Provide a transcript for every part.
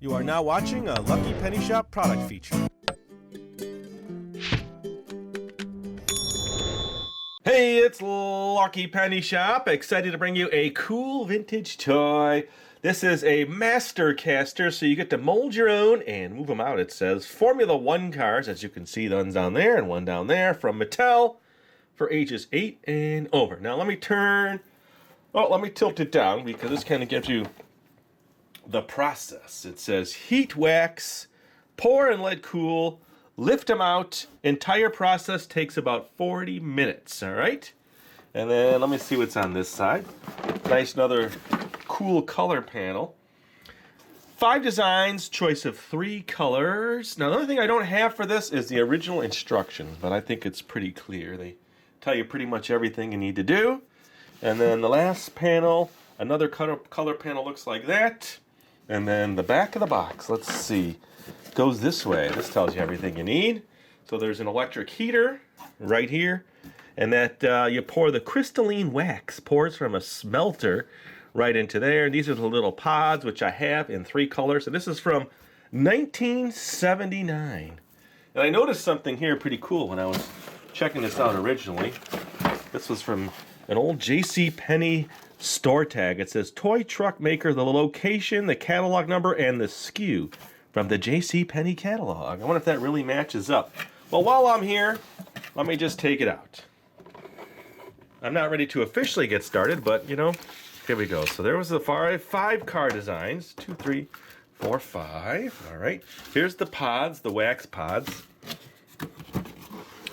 You are now watching a Lucky Penny Shop product feature. Hey, it's Lucky Penny Shop. Excited to bring you a cool vintage toy. This is a master caster, so you get to mold your own and move them out. It says Formula 1 cars, as you can see, the one's down there and one down there, from Mattel for ages 8 and over. Now let me tilt it down because this kind of gives you the process. It says heat wax, pour and let cool, lift them out. Entire process takes about 40 minutes, all right? And then let me see what's on this side. Nice, another cool color panel. 5 designs, choice of 3 colors. Now, the only thing I don't have for this is the original instructions, but I think it's pretty clear. They tell you pretty much everything you need to do. And then the last panel, another color panel looks like that. And then the back of the box, let's see, goes this way. This tells you everything you need. So there's an electric heater right here, and that you pour the crystalline wax, pours from a smelter right into there. And these are the little pods, which I have in 3 colors. And this is from 1979. And I noticed something here pretty cool when I was checking this out originally. This was from an old JCPenney store tag. It says toy truck maker, the location, the catalog number, and the SKU from the JCPenney catalog. I wonder if that really matches up. Well, while I'm here, let me just take it out. I'm not ready to officially get started, but you know, here we go. So there was the 5 car designs. 2, 3, 4, 5. All right. Here's the pods, the wax pods.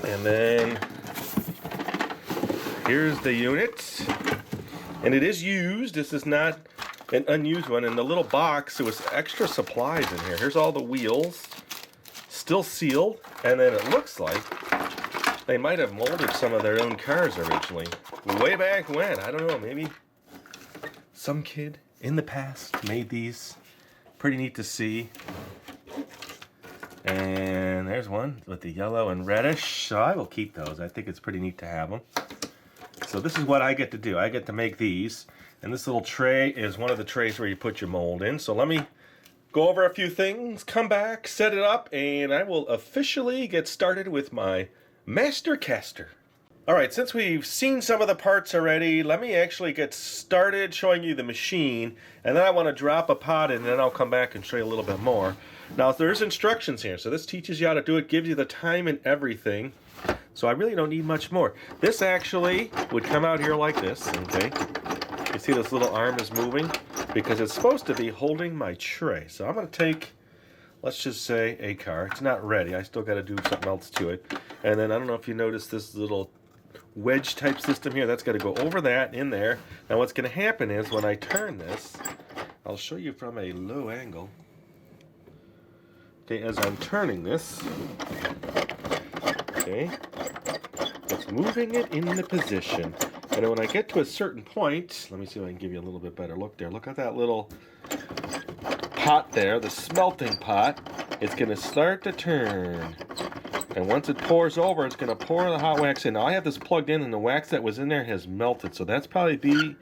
And then here's the unit. And it is used. This is not an unused one. In the little box, there was extra supplies in here. Here's all the wheels, still sealed. And then it looks like they might have molded some of their own cars originally. Way back when, I don't know, maybe some kid in the past made these. Pretty neat to see. And there's one with the yellow and reddish. So I will keep those. I think it's pretty neat to have them. So this is what I get to do. I get to make these. And this little tray is one of the trays where you put your mold in. So let me go over a few things, come back, set it up, and I will officially get started with my master caster. All right, since we've seen some of the parts already, let me actually get started showing you the machine. And then I want to drop a pod in, and then I'll come back and show you a little bit more. Now, there's instructions here. So this teaches you how to do it, gives you the time and everything. So I really don't need much more. This actually would come out here like this, okay? You see this little arm is moving because it's supposed to be holding my tray. So I'm going to take, let's just say, a car. It's not ready. I still got to do something else to it. And then I don't know if you noticed this little wedge type system here. That's got to go over that in there. Now what's going to happen is when I turn this, I'll show you from a low angle. Okay, as I'm turning this, okay, it's moving it in the position. And then when I get to a certain point, let me see if I can give you a little bit better look there. Look at that little pot there, the smelting pot. It's going to start to turn. And once it pours over, it's going to pour the hot wax in. Now I have this plugged in, and the wax that was in there has melted. So that's probably going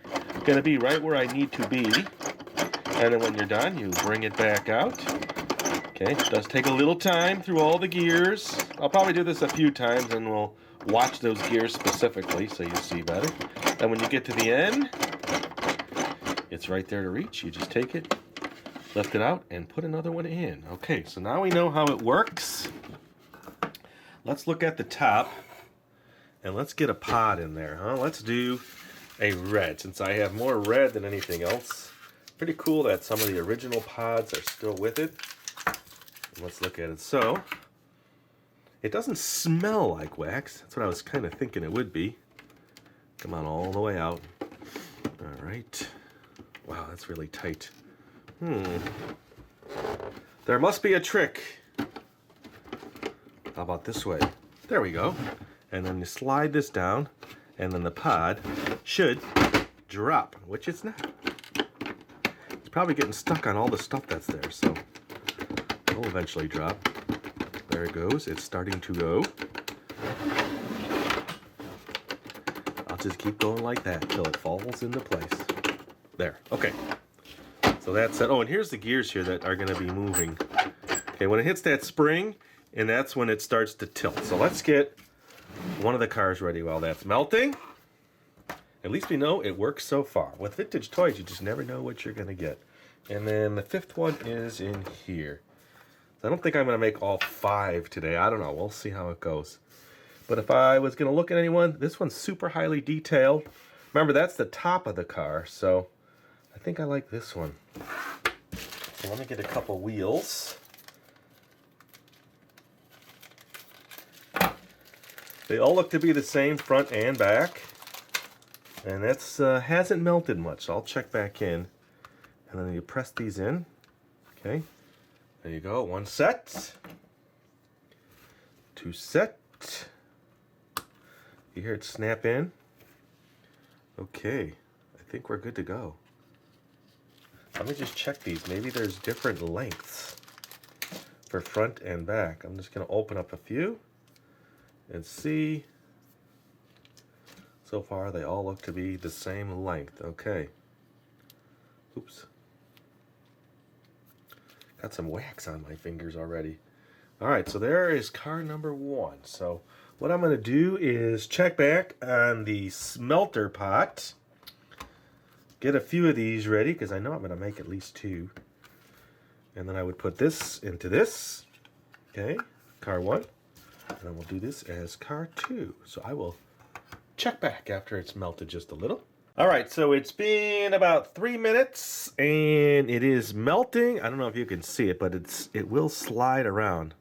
to be right where I need to be. And then when you're done, you bring it back out. Okay, it does take a little time through all the gears. I'll probably do this a few times, and we'll watch those gears specifically so you see better. And when you get to the end, it's right there to reach. You just take it, lift it out, and put another one in. Okay, so now we know how it works. Let's look at the top, and let's get a pod in there, huh? Let's do a red, since I have more red than anything else. Pretty cool that some of the original pods are still with it. Let's look at it. So, it doesn't smell like wax. That's what I was kind of thinking it would be. Come on, all the way out. All right. Wow, that's really tight. There must be a trick. How about this way? There we go. And then you slide this down, and then the pod should drop, which it's not. It's probably getting stuck on all the stuff that's there, so it'll eventually drop. There it goes. It's starting to go. I'll just keep going like that until it falls into place. There. Okay. So So that's it. Oh, and here's the gears here that are going to be moving. Okay, when it hits that spring, and that's when it starts to tilt. So let's get one of the cars ready while that's melting. At least we know it works so far. With vintage toys, you just never know what you're going to get. And then the fifth one is in here. I don't think I'm going to make all 5 today. I don't know. We'll see how it goes. But if I was going to look at anyone, this one's super highly detailed. Remember, that's the top of the car, so I think I like this one. So let me get a couple wheels. They all look to be the same front and back. And that's hasn't melted much, so I'll check back in. And then you press these in. Okay. There you go. 1 set. 2 set. You hear it snap in? Okay. I think we're good to go. Let me just check these. Maybe there's different lengths for front and back. I'm just going to open up a few and see. So far, they all look to be the same length. Okay. Oops. Got some wax on my fingers already. All right, so there is car number 1. So what I'm going to do is check back on the smelter pot. Get a few of these ready, because I know I'm going to make at least 2. And then I would put this into this. Okay, car 1. And then we'll do this as car 2. So I will check back after it's melted just a little. All right, so it's been about 3 minutes and it is melting. I don't know if you can see it, but it will slide around.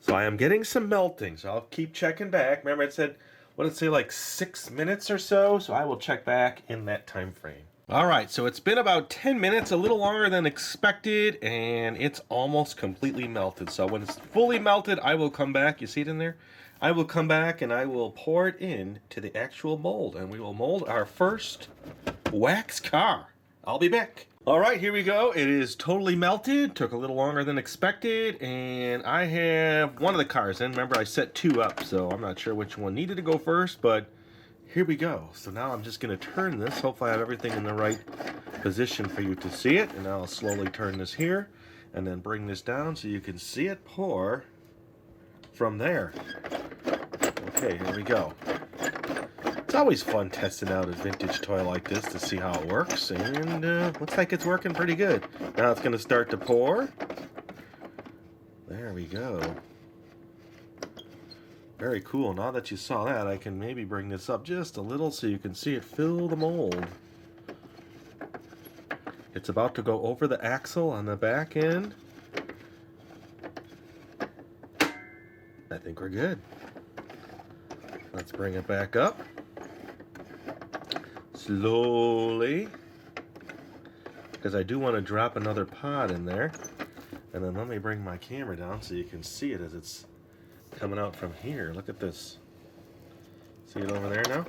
So I am getting some melting, so I'll keep checking back. Remember it said, what did it say, like 6 minutes or so? So I will check back in that time frame. All right, so it's been about 10 minutes, a little longer than expected, and it's almost completely melted. So when it's fully melted, I will come back. You see it in there? I will come back and I will pour it in to the actual mold, and we will mold our first wax car. I'll be back. All right, here we go. It is totally melted. Took a little longer than expected, and I have one of the cars in. Remember, I set 2 up, so I'm not sure which one needed to go first, but here we go. So now I'm just going to turn this. Hopefully I have everything in the right position for you to see it, and now I'll slowly turn this here and then bring this down so you can see it pour from there. Okay, here we go. It's always fun testing out a vintage toy like this to see how it works, and looks like it's working pretty good. Now it's going to start to pour. There we go. Very cool. Now that you saw that, I can maybe bring this up just a little so you can see it fill the mold. It's about to go over the axle on the back end. I think we're good. Let's bring it back up. Slowly. Because I do want to drop another pod in there. And then let me bring my camera down so you can see it as it's coming out from here. Look at this. See it over there now?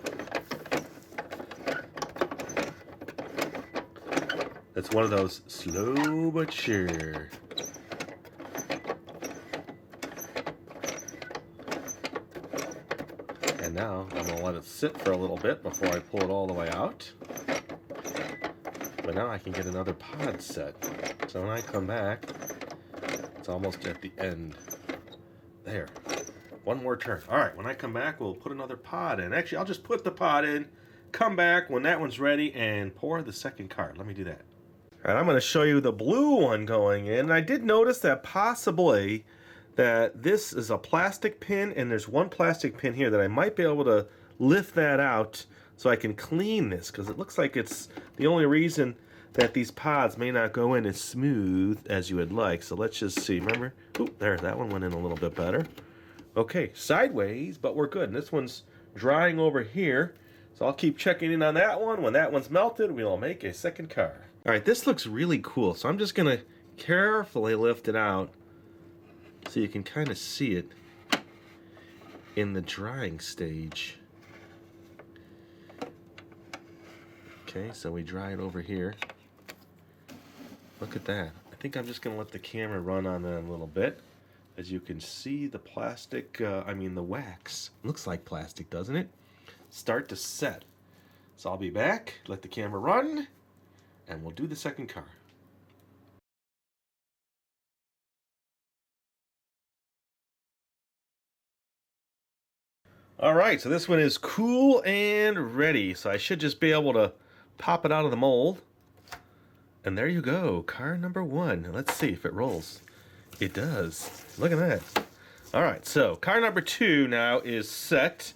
It's one of those slow but sure. And now I'm going to let it sit for a little bit before I pull it all the way out. But now I can get another pod set. So when I come back, it's almost at the end. There. One more turn. All right, when I come back, we'll put another pod in. Actually, I'll just put the pod in, come back when that one's ready, and pour the second card. Let me do that. All right, I'm going to show you the blue one going in. I did notice that possibly that this is a plastic pin, and there's one plastic pin here that I might be able to lift that out so I can clean this, because it looks like it's the only reason that these pods may not go in as smooth as you would like. So let's just see. Remember? Ooh, there, that one went in a little bit better. Okay, sideways, but we're good. And this one's drying over here, so I'll keep checking in on that one. When that one's melted, we'll make a second car. All right, this looks really cool, so I'm just going to carefully lift it out so you can kind of see it in the drying stage. Okay, so we dry it over here. Look at that. I think I'm just going to let the camera run on that a little bit. As you can see, the plastic, the wax, looks like plastic, doesn't it? Start to set. So I'll be back, let the camera run, and we'll do the second car. All right, so this one is cool and ready. So I should just be able to pop it out of the mold. And there you go, car number 1. Let's see if it rolls. It does. Look at that. All right, so car number 2 now is set.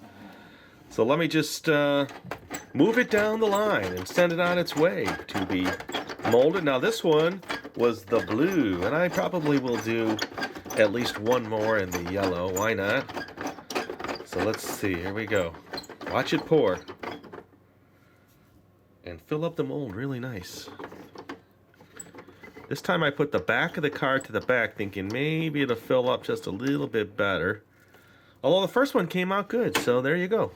So let me just move it down the line and send it on its way to be molded. Now this one was the blue, and I probably will do at least one more in the yellow. Why not? So let's see, here we go. Watch it pour. And fill up the mold really nice. This time I put the back of the car to the back, thinking maybe it'll fill up just a little bit better. Although the first one came out good, so there you go.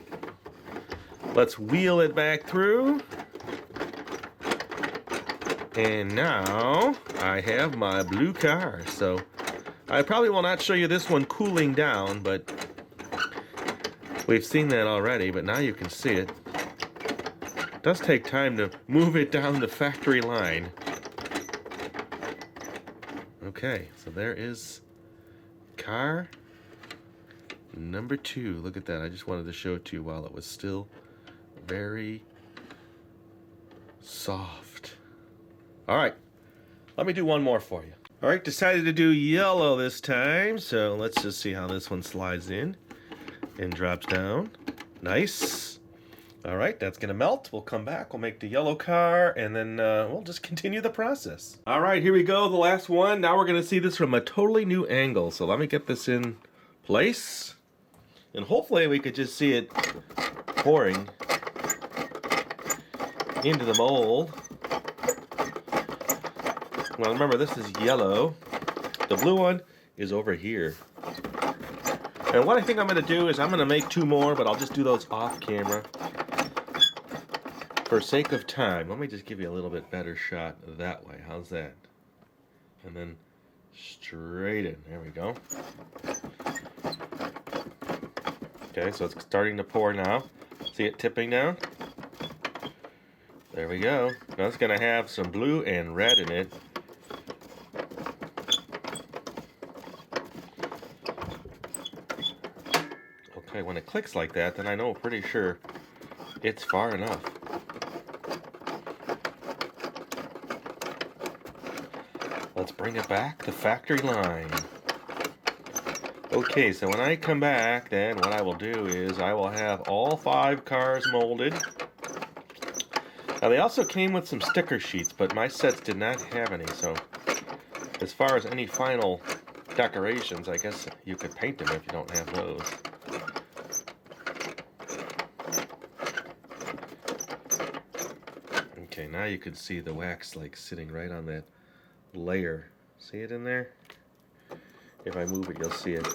Let's wheel it back through. And now I have my blue car. So I probably will not show you this one cooling down, but we've seen that already, but now you can see it. It does take time to move it down the factory line. Okay, so there is car number 2. Look at that. I just wanted to show it to you while it was still very soft. All right, let me do one more for you. All right, decided to do yellow this time, so let's just see how this one slides in and drops down. Nice. All right, that's gonna melt. We'll come back, we'll make the yellow car, and then we'll just continue the process. All right, here we go, the last one. Now we're gonna see this from a totally new angle. So let me get this in place, and hopefully we could just see it pouring into the mold. Well, remember, this is yellow. The blue one is over here. And what I think I'm gonna do is I'm gonna make 2 more, but I'll just do those off camera. For sake of time, let me just give you a little bit better shot that way. How's that? And then straight in. There we go. Okay, so it's starting to pour now. See it tipping down? There we go. Now it's going to have some blue and red in it. Okay, when it clicks like that, then I know pretty sure it's far enough. Let's bring it back to factory line. Okay, so when I come back, then what I will do is I will have all 5 cars molded. Now they also came with some sticker sheets, but my sets did not have any, so as far as any final decorations, I guess you could paint them if you don't have those. Okay, now you can see the wax like sitting right on that layer. See it in there? If I move it, you'll see it.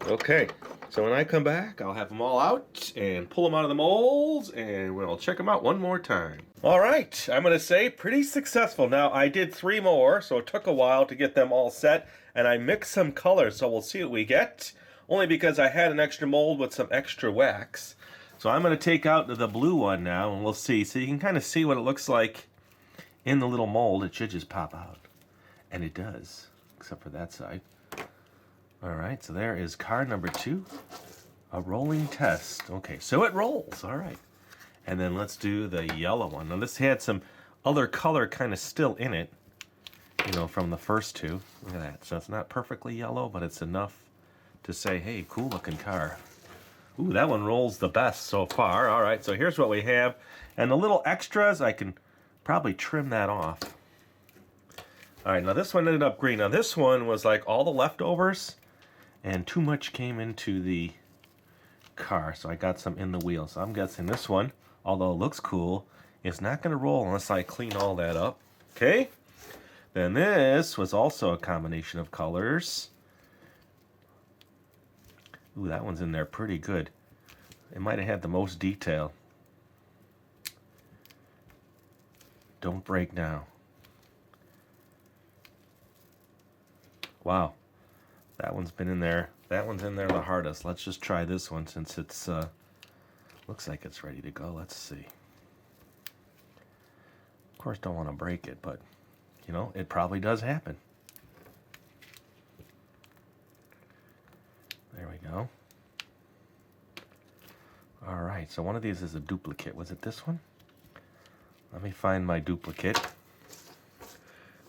Okay, so when I come back, I'll have them all out and pull them out of the molds, and we'll check them out one more time. All right, I'm going to say pretty successful. Now, I did 3 more, so it took a while to get them all set, and I mixed some colors, so we'll see what we get, only because I had an extra mold with some extra wax. So I'm going to take out the blue one now, and we'll see. So you can kind of see what it looks like in the little mold. It should just pop out. And it does, except for that side. All right, so there is car number 2, a rolling test. Okay, so it rolls, all right. And then let's do the yellow one. Now this had some other color kind of still in it, you know, from the first 2. Look at that. So it's not perfectly yellow, but it's enough to say, hey, cool looking car. Ooh, that one rolls the best so far. All right, so here's what we have. And the little extras, I can probably trim that off. All right, now this one ended up green. Now this one was like all the leftovers, and too much came into the car, so I got some in the wheel. So I'm guessing this one, although it looks cool, is not going to roll unless I clean all that up. Okay? Then this was also a combination of colors. Ooh, that one's in there pretty good. It might have had the most detail. Don't break now. Wow. That one's been in there. That one's in there the hardest. Let's just try this one since it's looks like it's ready to go. Let's see. course, don't want to break it, but, you know, it probably does happen. There we go. All right, so one of these is a duplicate. Was it this one? Let me find my duplicate.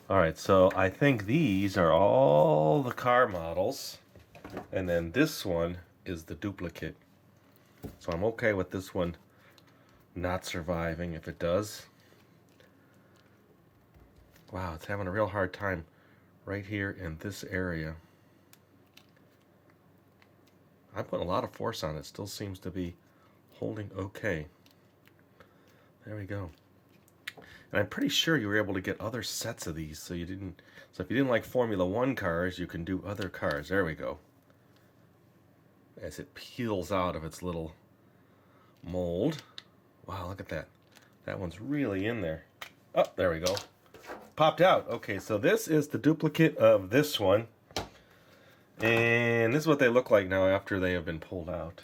All right, so I think these are all the car models, and then this one is the duplicate. So I'm okay with this one not surviving if it does. Wow, it's having a real hard time right here in this area. I'm putting a lot of force on it. Still seems to be holding okay. There we go. And I'm pretty sure you were able to get other sets of these, so if you didn't like Formula 1 cars, you can do other cars. There we go. As it peels out of its little mold. Wow, look at that. That one's really in there. Oh, there we go. Popped out. Okay, so this is the duplicate of this one. And this is what they look like now after they have been pulled out.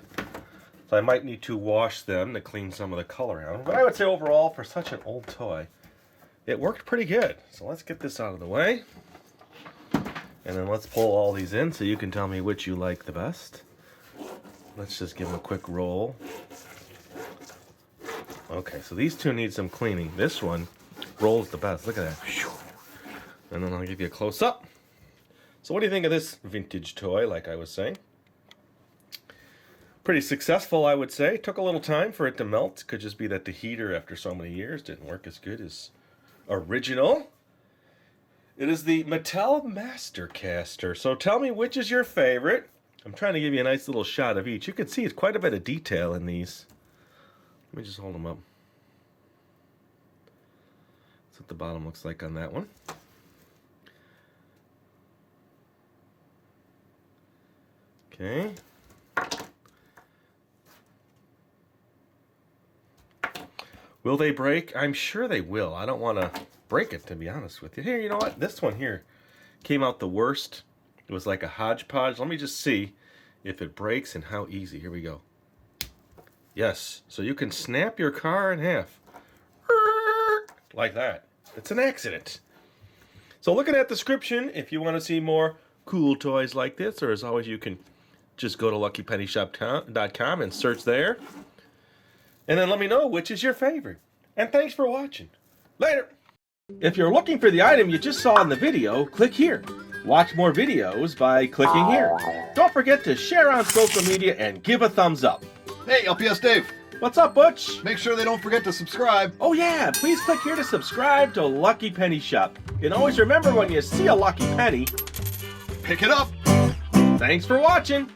So I might need to wash them to clean some of the color out. But I would say overall, for such an old toy, it worked pretty good. So let's get this out of the way. And then let's pull all these in so you can tell me which you like the best. Let's just give them a quick roll. Okay, so these two need some cleaning. This one rolls the best. Look at that. And then I'll give you a close-up. So what do you think of this vintage toy, like I was saying? Pretty successful, I would say. Took a little time for it to melt. Could just be that the heater, after so many years, didn't work as good as original. It is the Mattel Mastercaster. So tell me, which is your favorite? I'm trying to give you a nice little shot of each. You can see it's quite a bit of detail in these. Let me just hold them up. That's what the bottom looks like on that one. Okay. Will they break? I'm sure they will. I don't want to break it, to be honest with you. Here, you know what? This one here came out the worst. It was like a hodgepodge. Let me just see if it breaks and how easy. Here we go. Yes. So you can snap your car in half. Like that. It's an accident. So look at that description if you want to see more cool toys like this. Or as always, you can just go to luckypennyshop.com and search there. And then let me know which is your favorite. And thanks for watching. Later. If you're looking for the item you just saw in the video, click here. Watch more videos by clicking here. Don't forget to share on social media and give a thumbs up. Hey, LPS-Dave. What's up, Butch? Make sure they don't forget to subscribe. Oh yeah, please click here to subscribe to Lucky Penny Shop. And always remember, when you see a lucky penny, Pick it up. thanks for watching.